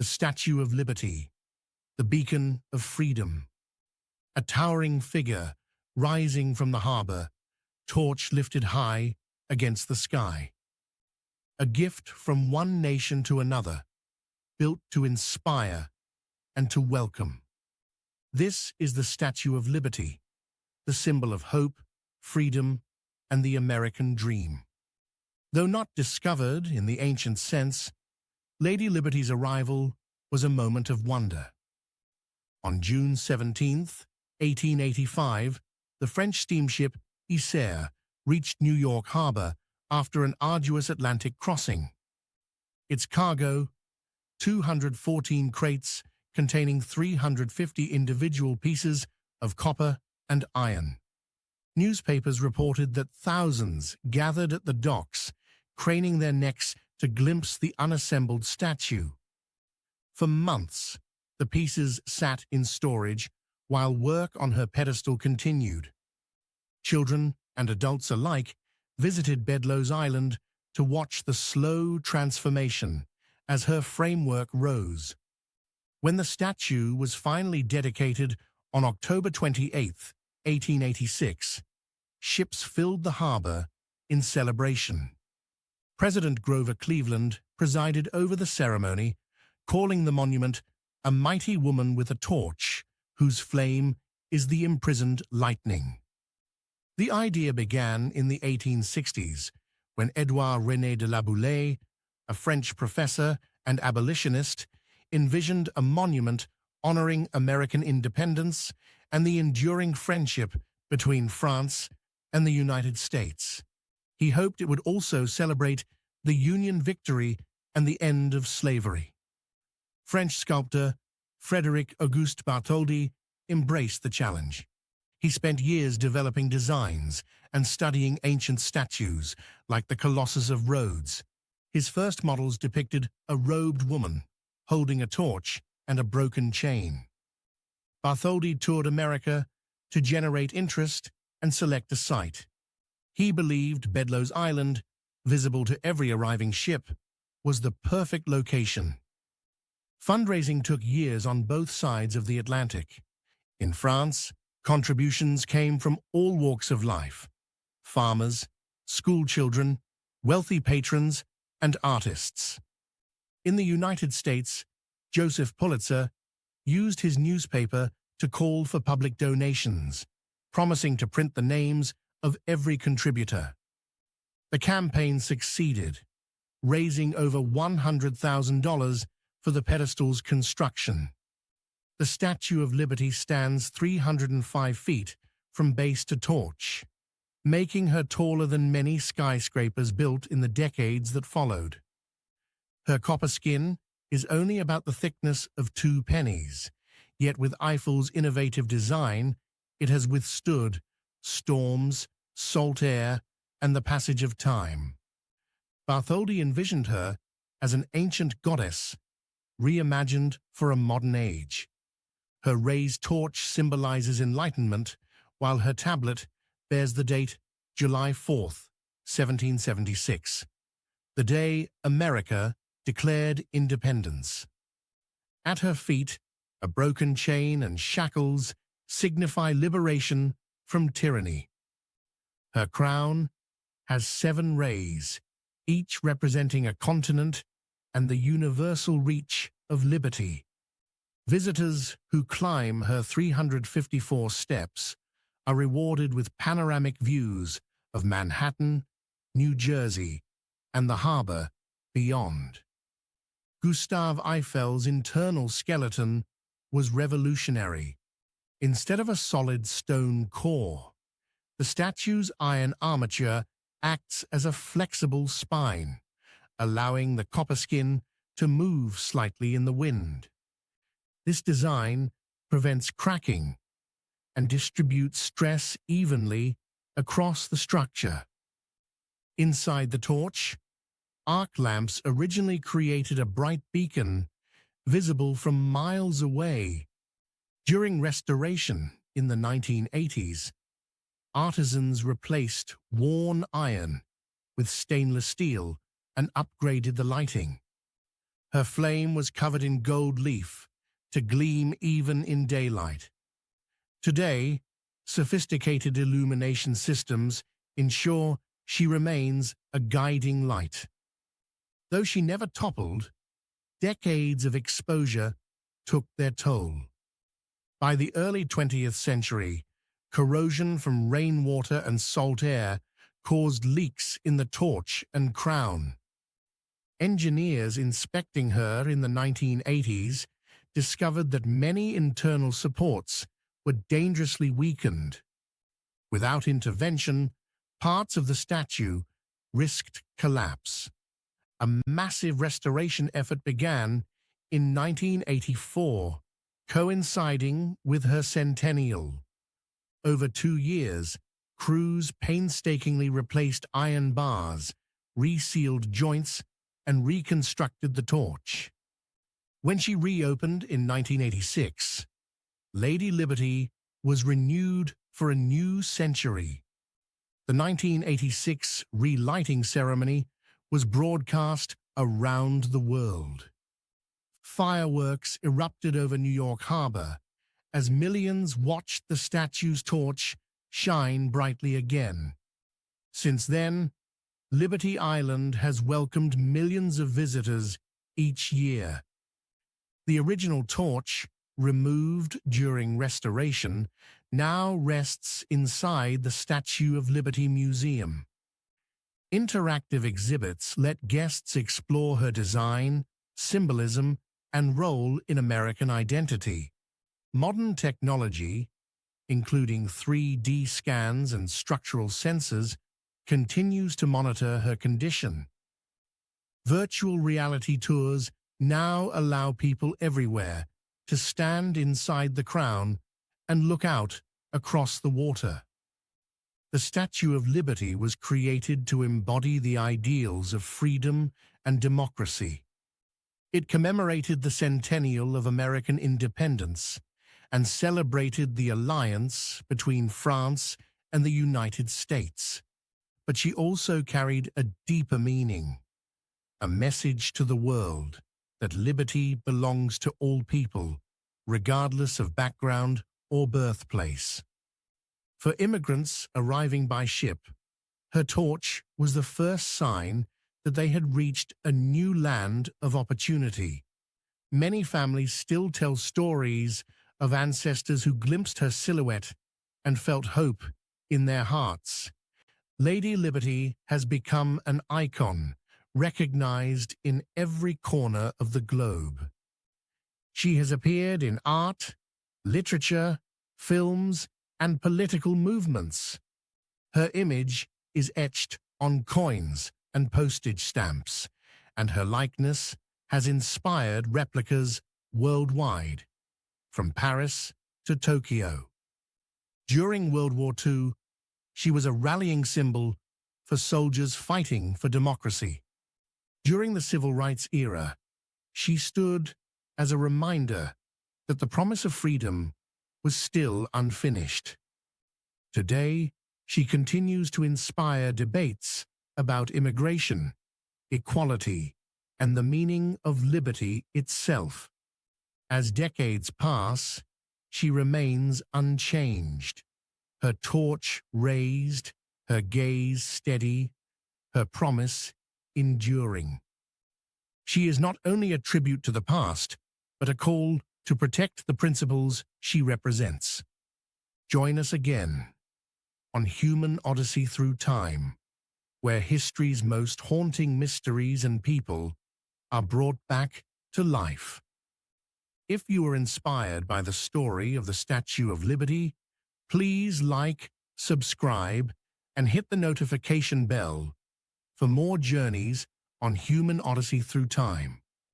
the Statue of Liberty, the beacon of freedom. A towering figure rising from the harbor, torch lifted high against the sky. A gift from one nation to another, built to inspire and to welcome. This is the Statue of Liberty, the symbol of hope, freedom, and the American dream. Though not discovered in the ancient sense, Lady Liberty's arrival was a moment of wonder. On June 17, 1885, the French steamship Isère reached New York Harbor after an arduous Atlantic crossing. Its cargo, 214 crates containing 350 individual pieces of copper and iron. Newspapers reported that thousands gathered at the docks, craning their necks to glimpse the unassembled statue. For months, the pieces sat in storage while work on her pedestal continued. Children and adults alike visited Bedloe's Island to watch the slow transformation as her framework rose. When the statue was finally dedicated on October 28, 1886, ships filled the harbor in celebration. President Grover Cleveland presided over the ceremony, calling the monument "a mighty woman with a torch, whose flame is the imprisoned lightning." The idea began in the 1860s, when Édouard-René de la Boulaye, a French professor and abolitionist, envisioned a monument honoring American independence and the enduring friendship between France and the United States. He hoped it would also celebrate the Union victory and the end of slavery. French sculptor Frédéric Auguste Bartholdi embraced the challenge. He spent years developing designs and studying ancient statues like the Colossus of Rhodes. His first models depicted a robed woman holding a torch and a broken chain. Bartholdi toured America to generate interest and select a site. He believed Bedloe's Island, visible to every arriving ship, was the perfect location. Fundraising took years on both sides of the Atlantic. In France, contributions came from all walks of life: farmers, school children, wealthy patrons, and artists. In the United States, Joseph Pulitzer used his newspaper to call for public donations, promising to print the names of every contributor. The campaign succeeded, raising over $100,000 for the pedestal's construction. The Statue of Liberty stands 305 feet from base to torch, making her taller than many skyscrapers built in the decades that followed. Her copper skin is only about the thickness of 2 pennies, yet with Eiffel's innovative design, it has withstood storms, salt air, and the passage of time. Bartholdi envisioned her as an ancient goddess, reimagined for a modern age. Her raised torch symbolizes enlightenment, while her tablet bears the date July 4, 1776, the day America declared independence. At her feet, a broken chain and shackles signify liberation from tyranny. Her crown has 7 rays, each representing a continent and the universal reach of liberty. Visitors who climb her 354 steps are rewarded with panoramic views of Manhattan, New Jersey, and the harbor beyond. Gustave Eiffel's internal skeleton was revolutionary. Instead of a solid stone core, the statue's iron armature acts as a flexible spine, allowing the copper skin to move slightly in the wind. This design prevents cracking and distributes stress evenly across the structure. Inside the torch, arc lamps originally created a bright beacon visible from miles away. During restoration in the 1980s, artisans replaced worn iron with stainless steel and upgraded the lighting. Her flame was covered in gold leaf to gleam even in daylight. Today, sophisticated illumination systems ensure she remains a guiding light. Though she never toppled, decades of exposure took their toll. By the early 20th century, corrosion from rainwater and salt air caused leaks in the torch and crown. Engineers inspecting her in the 1980s discovered that many internal supports were dangerously weakened. Without intervention, parts of the statue risked collapse. A massive restoration effort began in 1984, coinciding with her centennial. Over 2 years, crews painstakingly replaced iron bars, resealed joints, and reconstructed the torch. When she reopened in 1986, Lady Liberty was renewed for a new century. The 1986 relighting ceremony was broadcast around the world. Fireworks erupted over New York Harbor as millions watched the statue's torch shine brightly again. Since then, Liberty Island has welcomed millions of visitors each year. The original torch, removed during restoration, now rests inside the Statue of Liberty Museum. Interactive exhibits let guests explore her design, symbolism, and role in American identity. Modern technology, including 3D scans and structural sensors, continues to monitor her condition. Virtual reality tours now allow people everywhere to stand inside the crown and look out across the water. The Statue of Liberty was created to embody the ideals of freedom and democracy. It commemorated the centennial of American independence and celebrated the alliance between France and the United States. But she also carried a deeper meaning, a message to the world that liberty belongs to all people, regardless of background or birthplace. For immigrants arriving by ship, her torch was the first sign that they had reached a new land of opportunity. Many families still tell stories of ancestors who glimpsed her silhouette and felt hope in their hearts. Lady Liberty has become an icon, recognized in every corner of the globe. She has appeared in art, literature, films, and political movements. Her image is etched on coins and postage stamps, and her likeness has inspired replicas worldwide, from Paris to Tokyo. During World War II, she was a rallying symbol for soldiers fighting for democracy. During the Civil Rights era, she stood as a reminder that the promise of freedom was still unfinished. Today, she continues to inspire debates about immigration, equality, and the meaning of liberty itself. As decades pass, she remains unchanged, her torch raised, her gaze steady, her promise enduring. She is not only a tribute to the past, but a call to protect the principles she represents. Join us again on Human Odyssey Through Time, where history's most haunting mysteries and people are brought back to life. If you were inspired by the story of the Statue of Liberty, please like, subscribe, and hit the notification bell for more journeys on Human Odyssey Through Time.